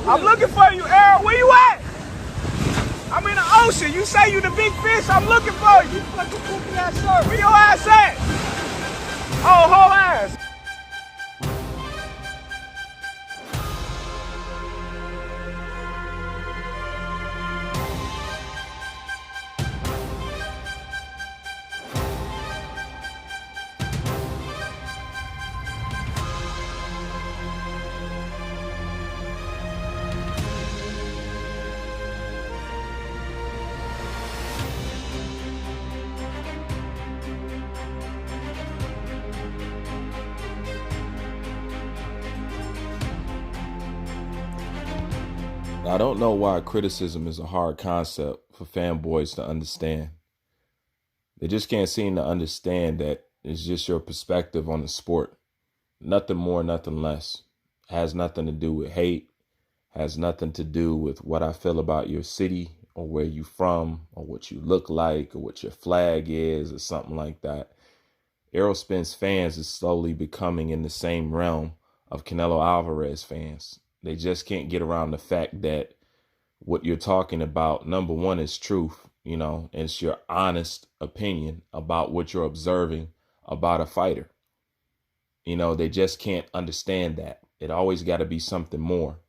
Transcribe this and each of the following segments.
I'm looking for you, Eroll. Where you at? I'm in the ocean. You say you the big fish. I'm looking for you. Fucking goofy ass shirt. Where your ass at? Oh, whole ass. I don't know why criticism is a hard concept for fanboys to understand. They just can't seem to understand that it's just your perspective on the sport. Nothing more, nothing less. Has nothing to do with hate. Has nothing to do with what I feel about your city or where you from or what you look like or what your flag is or something like that. Errol Spence fans is slowly becoming in the same realm of Canelo Alvarez fans. They just can't get around the fact that what you're talking about, number one, is truth. It's your honest opinion about what you're observing about a fighter. They just can't understand that. It always got to be something more.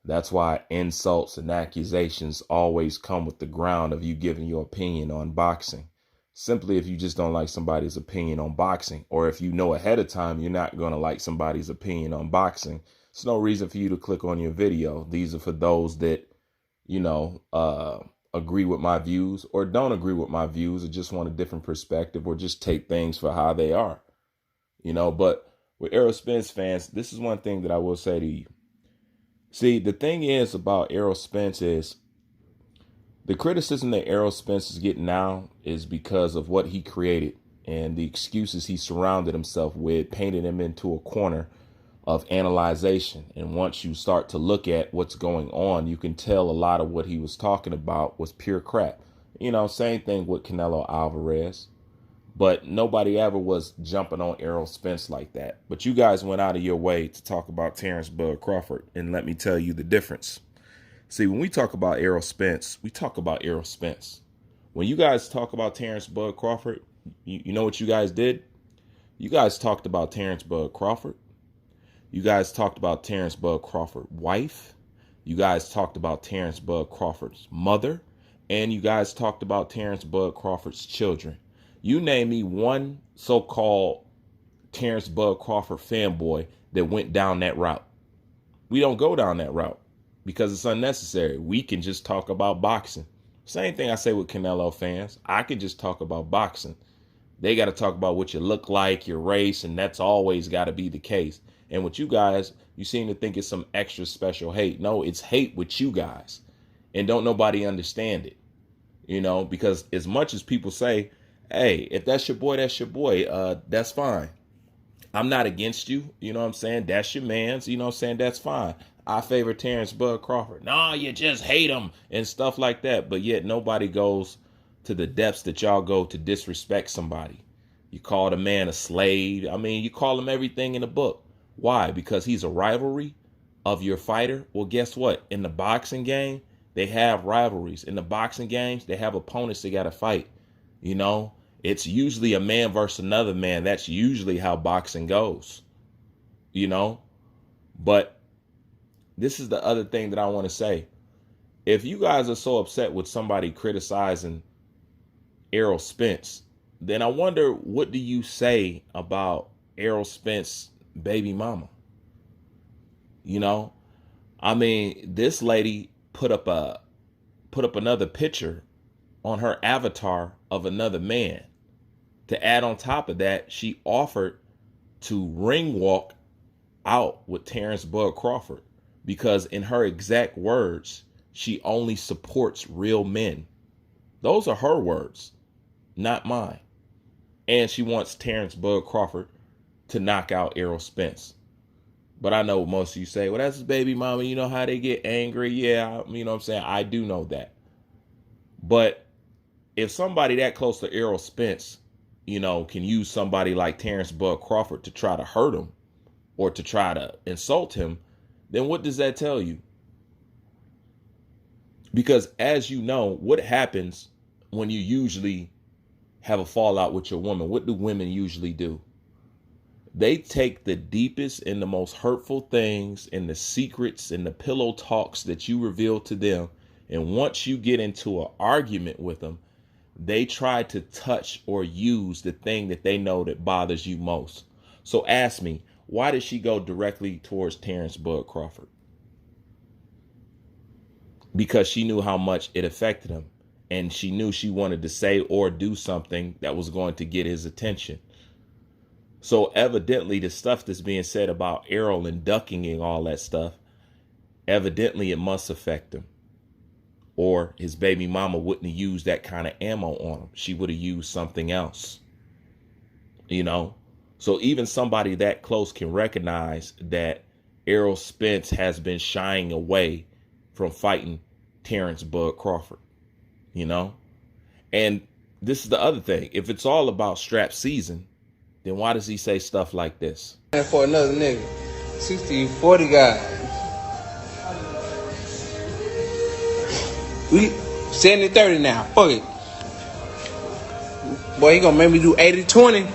That's why insults and accusations always come with the ground of you giving your opinion on boxing. Simply if you just don't like somebody's opinion on boxing, or if you know ahead of time you're not going to like somebody's opinion on boxing, there's no reason for you to click on your video. These are for those that, agree with my views or don't agree with my views or just want a different perspective or just take things for how they are. But with Errol Spence fans, this is one thing that I will say to you. See, the thing is about Errol Spence is the criticism that Errol Spence is getting now is because of what he created and the excuses he surrounded himself with, painted him into a corner of analyzation. And once you start to look at what's going on, you can tell a lot of what he was talking about was pure crap. Same thing with Canelo Alvarez. But nobody ever was jumping on Errol Spence like that. But you guys went out of your way to talk about Terrence Crawford. And let me tell you the difference. See, when we talk about Errol Spence, we talk about Errol Spence. When you guys talk about Terrence Crawford, you know what you guys did? You guys talked about Terrence Crawford. You guys talked about Terrence Crawford's wife. You guys talked about Terrence Crawford's mother. And you guys talked about Terrence Crawford's children. You name me one so-called Terrence Crawford fanboy that went down that route. We don't go down that route because it's unnecessary. We can just talk about boxing. Same thing I say with Canelo fans. I can just talk about boxing. They got to talk about what you look like, your race, and that's always got to be the case. And with you guys, you seem to think it's some extra special hate. No, it's hate with you guys. And don't nobody understand it. Because as much as people say, hey, if that's your boy, that's fine. I'm not against you. You know what I'm saying? That's your man's. You know what I'm saying? That's fine. I favor Terrence Crawford. No, you just hate him and stuff like that. But yet nobody goes to the depths that y'all go to disrespect somebody. You call the man a slave. You call him everything in the book. Why? Because he's a rivalry of your fighter. Well, guess what? In the boxing game, they have rivalries. In the boxing games, they have opponents they got to fight. It's usually a man versus another man. That's usually how boxing goes. But this is the other thing that I want to say. If you guys are so upset with somebody criticizing Errol Spence, then I wonder, what do you say about Errol Spence baby mama? This lady put up another picture on her avatar of another man. To add on top of that, she offered to ring walk out with Terrence Crawford because in her exact words, she only supports real men. Those are her words, not mine. And she wants Terrence Crawford to knock out Errol Spence. But I know most of you say, well, that's his baby mama. You know how they get angry. Yeah, you know what I'm saying? I do know that. But if somebody that close to Errol Spence, can use somebody like Terrence Crawford to try to hurt him or to try to insult him, then what does that tell you? Because as you know, what happens when you usually have a fallout with your woman? What do women usually do? They take the deepest and the most hurtful things and the secrets and the pillow talks that you reveal to them. And once you get into an argument with them, they try to touch or use the thing that they know that bothers you most. So ask me, why did she go directly towards Terrence Bud Crawford? Because she knew how much it affected him. And she knew she wanted to say or do something that was going to get his attention. So evidently the stuff that's being said about Eroll and ducking and all that stuff, evidently it must affect him. Or his baby mama wouldn't have used that kind of ammo on him. She would have used something else. You know? So even somebody that close can recognize that Eroll Spence has been shying away from fighting Terrence Bud Crawford. You know? And this is the other thing. If it's all about strap season, then why does he say stuff like this? And for another nigga, 60-40 guy. We 70-30 now. Fuck it. Boy, he gonna make me do 80-20.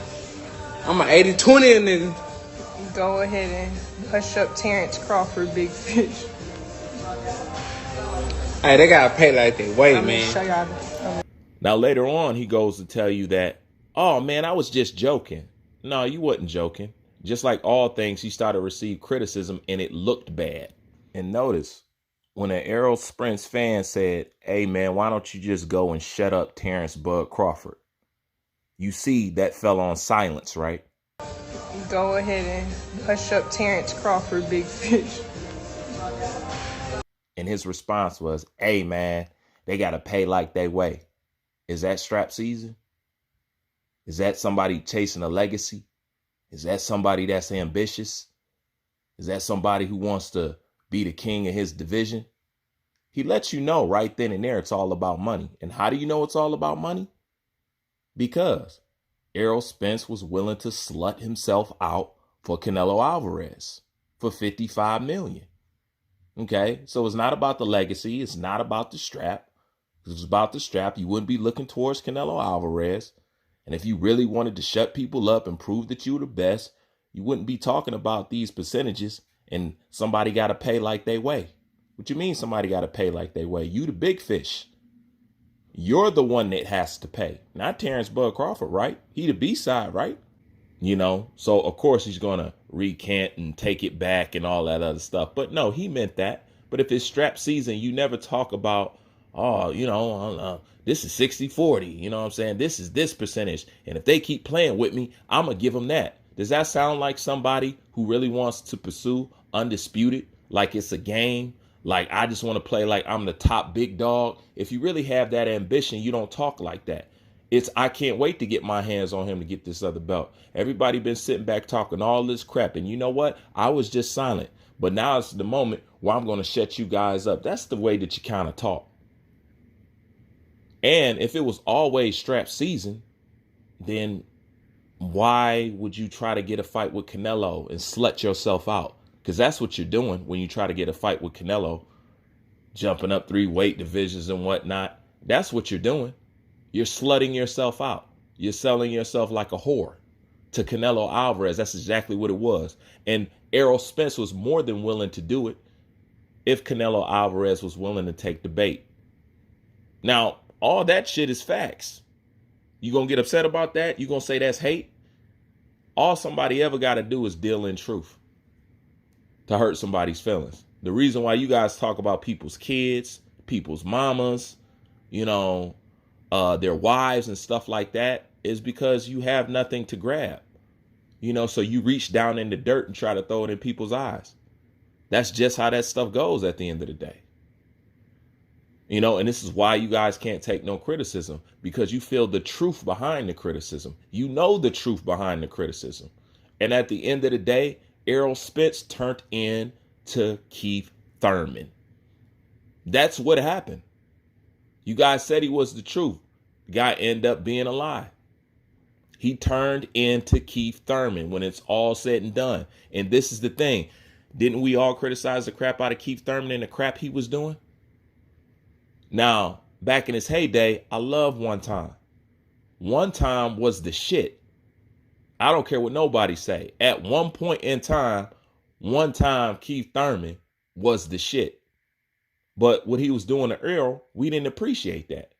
I'm an 80-20 nigga. Go ahead and push up Terrence Crawford, big fish. Hey, they gotta pay like they weigh, man. Show y'all. Now later on, he goes to tell you that, oh man, I was just joking. No, you wasn't joking. Just like all things, he started to receive criticism and it looked bad. And notice, when an Eroll Spence fan said, hey man, why don't you just go and shut up Terrence Bud Crawford? You see that fell on silence, right? Go ahead and push up Terrence Crawford, big fish. And his response was, hey man, they got to pay like they weigh. Is that strap season? Is that somebody chasing a legacy? Is that somebody that's ambitious? Is that somebody who wants to be the king of his division? He lets you know right then and there it's all about money. And how do you know it's all about money? Because Eroll Spence was willing to slut himself out for Canelo Alvarez for $55 million. Okay, so it's not about the legacy. It's not about the strap. If it was about the strap, you wouldn't be looking towards Canelo Alvarez. And if you really wanted to shut people up and prove that you were the best, you wouldn't be talking about these percentages and somebody got to pay like they weigh. What you mean somebody got to pay like they weigh? You the big fish. You're the one that has to pay. Not Terrence Bud Crawford, right? He the B-side, right? You know, so of course he's going to recant and take it back and all that other stuff. But no, he meant that. But if it's strap season, you never talk about, oh, you know, this is 60-40. You know what I'm saying? This is this percentage. And if they keep playing with me, I'm going to give them that. Does that sound like somebody who really wants to pursue undisputed, like it's a game? Like, I just want to play like I'm the top big dog. If you really have that ambition, you don't talk like that. It's, I can't wait to get my hands on him to get this other belt. Everybody been sitting back talking all this crap. And you know what? I was just silent. But now it's the moment where I'm going to shut you guys up. That's the way that you kind of talk. And if it was always strap season, then why would you try to get a fight with Canelo and slut yourself out? Because that's what you're doing when you try to get a fight with Canelo, jumping up 3 weight divisions and whatnot. That's what you're doing. You're slutting yourself out. You're selling yourself like a whore to Canelo Alvarez. That's exactly what it was. And Eroll Spence was more than willing to do it if Canelo Alvarez was willing to take the bait. Now, all that shit is facts. You gonna get upset about that? You gonna say that's hate? All somebody ever got to do is deal in truth to hurt somebody's feelings. The reason why you guys talk about people's kids, people's mamas, you know, their wives and stuff like that is because you have nothing to grab. You know, so you reach down in the dirt and try to throw it in people's eyes. That's just how that stuff goes at the end of the day. You know, and this is why you guys can't take no criticism, because you feel the truth behind the criticism. You know the truth behind the criticism. And at the end of the day, Eroll Spence turned in to Keith Thurman. That's what happened. You guys said he was the truth. The guy ended up being a lie. He turned into Keith Thurman when it's all said and done. And this is the thing. Didn't we all criticize the crap out of Keith Thurman and the crap he was doing? Now, back in his heyday, I love One Time. One Time was the shit. I don't care what nobody say. At one point in time, One Time Keith Thurman was the shit. But what he was doing to Earl, we didn't appreciate that.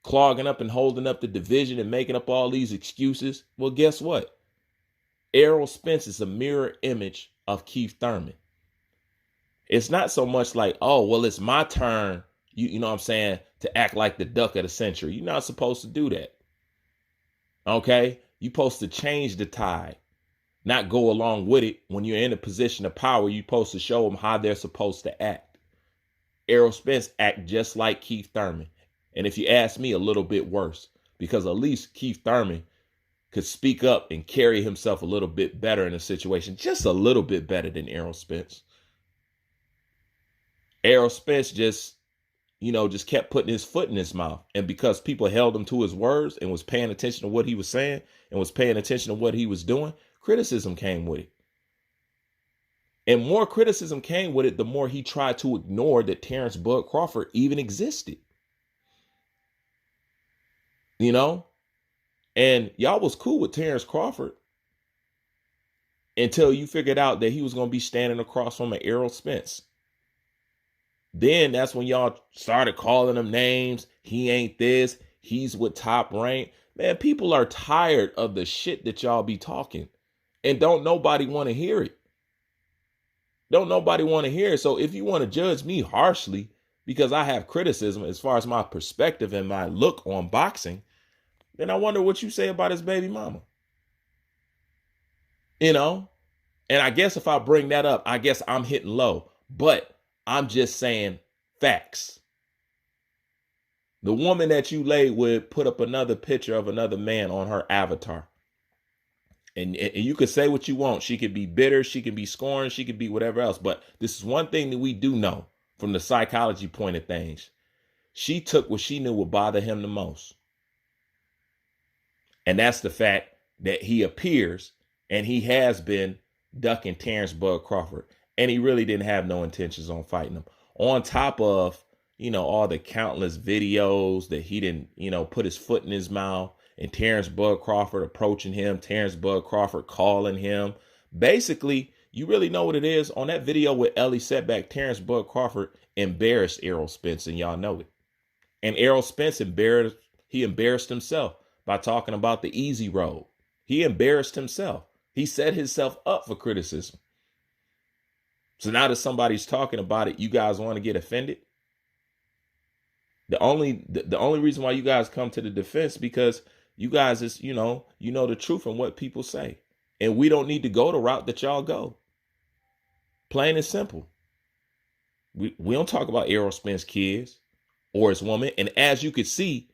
Clogging up and holding up the division and making up all these excuses. Well, guess what? Errol Spence is a mirror image of Keith Thurman. It's not so much like, oh, well, it's my turn, you know what I'm saying, to act like the duck of the century. You're not supposed to do that. Okay? You're supposed to change the tide, not go along with it. When you're in a position of power, you're supposed to show them how they're supposed to act. Errol Spence act just like Keith Thurman. And if you ask me, a little bit worse, because at least Keith Thurman could speak up and carry himself a little bit better in a situation, just a little bit better than Errol Spence. Errol Spence just kept putting his foot in his mouth. And because people held him to his words and was paying attention to what he was saying and was paying attention to what he was doing, criticism came with it. And more criticism came with it the more he tried to ignore that Terrence Bud Crawford even existed. You know? And y'all was cool with Terrence Crawford until you figured out that he was going to be standing across from an Errol Spence. Then that's when y'all started calling him names. He ain't this. He's with Top Rank. Man, people are tired of the shit that y'all be talking. And don't nobody want to hear it. Don't nobody want to hear it. So if you want to judge me harshly because I have criticism as far as my perspective and my look on boxing, then I wonder what you say about his baby mama. You know? And I guess if I bring that up, I guess I'm hitting low. But I'm just saying facts. The woman that you laid with put up another picture of another man on her avatar. And you could say what you want. She could be bitter. She could be scorned. She could be whatever else. But this is one thing that we do know from the psychology point of things. She took what she knew would bother him the most. And that's the fact that he appears and he has been ducking Terrence Bud Crawford. And he really didn't have no intentions on fighting him. On top of, all the countless videos that he didn't, put his foot in his mouth. And Terrence Bud Crawford approaching him, Terrence Bud Crawford calling him. Basically, you really know what it is. On that video with Ellie Setback, Terrence Bud Crawford embarrassed Errol Spence, and y'all know it. And Errol Spence embarrassed himself by talking about the easy road. He embarrassed himself. He set himself up for criticism. So now that somebody's talking about it, you guys want to get offended? The only reason why you guys come to the defense because you guys is, you know the truth and what people say. And we don't need to go the route that y'all go. Plain and simple. We don't talk about Errol Spence kids or his woman. And as you could see,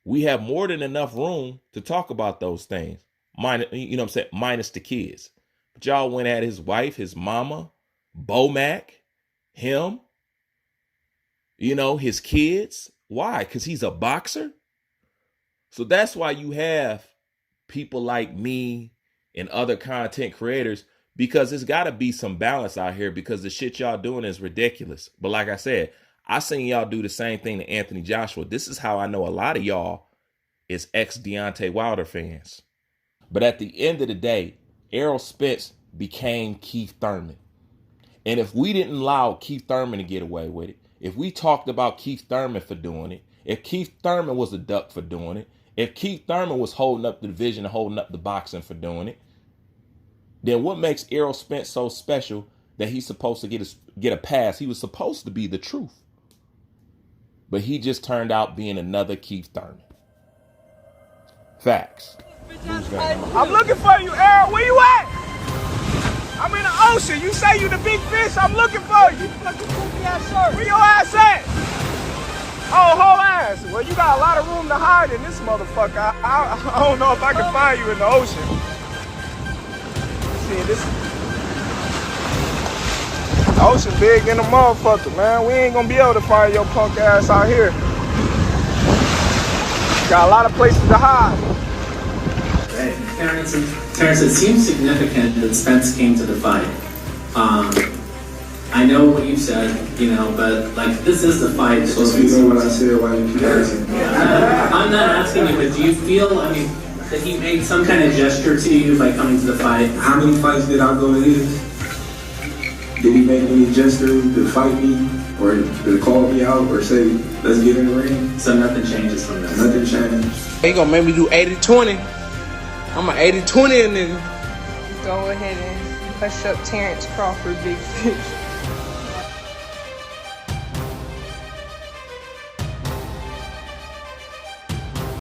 we have more than enough room to talk about those things. Minus the kids. But y'all went at his wife, his mama, Bomac, him, his kids. Why? Because he's a boxer? So that's why you have people like me and other content creators, because there's got to be some balance out here because the shit y'all doing is ridiculous. But like I said, I seen y'all do the same thing to Anthony Joshua. This is how I know a lot of y'all is ex-Deontay Wilder fans. But at the end of the day, Errol Spence became Keith Thurman. And if we didn't allow Keith Thurman to get away with it, if we talked about Keith Thurman for doing it, if Keith Thurman was a duck for doing it, if Keith Thurman was holding up the division and holding up the boxing for doing it, then what makes Errol Spence so special that he's supposed to get a pass? He was supposed to be the truth. But he just turned out being another Keith Thurman. Facts. I'm looking for you, Eroll. Where you at? I'm in the ocean. You say you the big fish. I'm looking for you. Fucking goofy ass shirt. Where your ass at? Oh, whole ass. Well, you got a lot of room to hide in this motherfucker. I don't know if I can find you in the ocean. See, this the ocean big in the motherfucker, man. We ain't gonna be able to find your punk ass out here. Got a lot of places to hide. Right. Terrence, it seems significant that Spence came to the fight. I know what you said, you know, but like this is the fight. So if you know what I said, why you keep asking? I'm not asking you, but do you feel, I mean, that he made some kind of gesture to you by coming to the fight? How many fights did I go to his? Did he make any gesture to fight me or to call me out or say, let's get in the ring? So nothing changes from this? Nothing changed. They gonna make me do 80-20. I'm an 80-20 nigga. Go ahead and push up Terrence Crawford, big fish.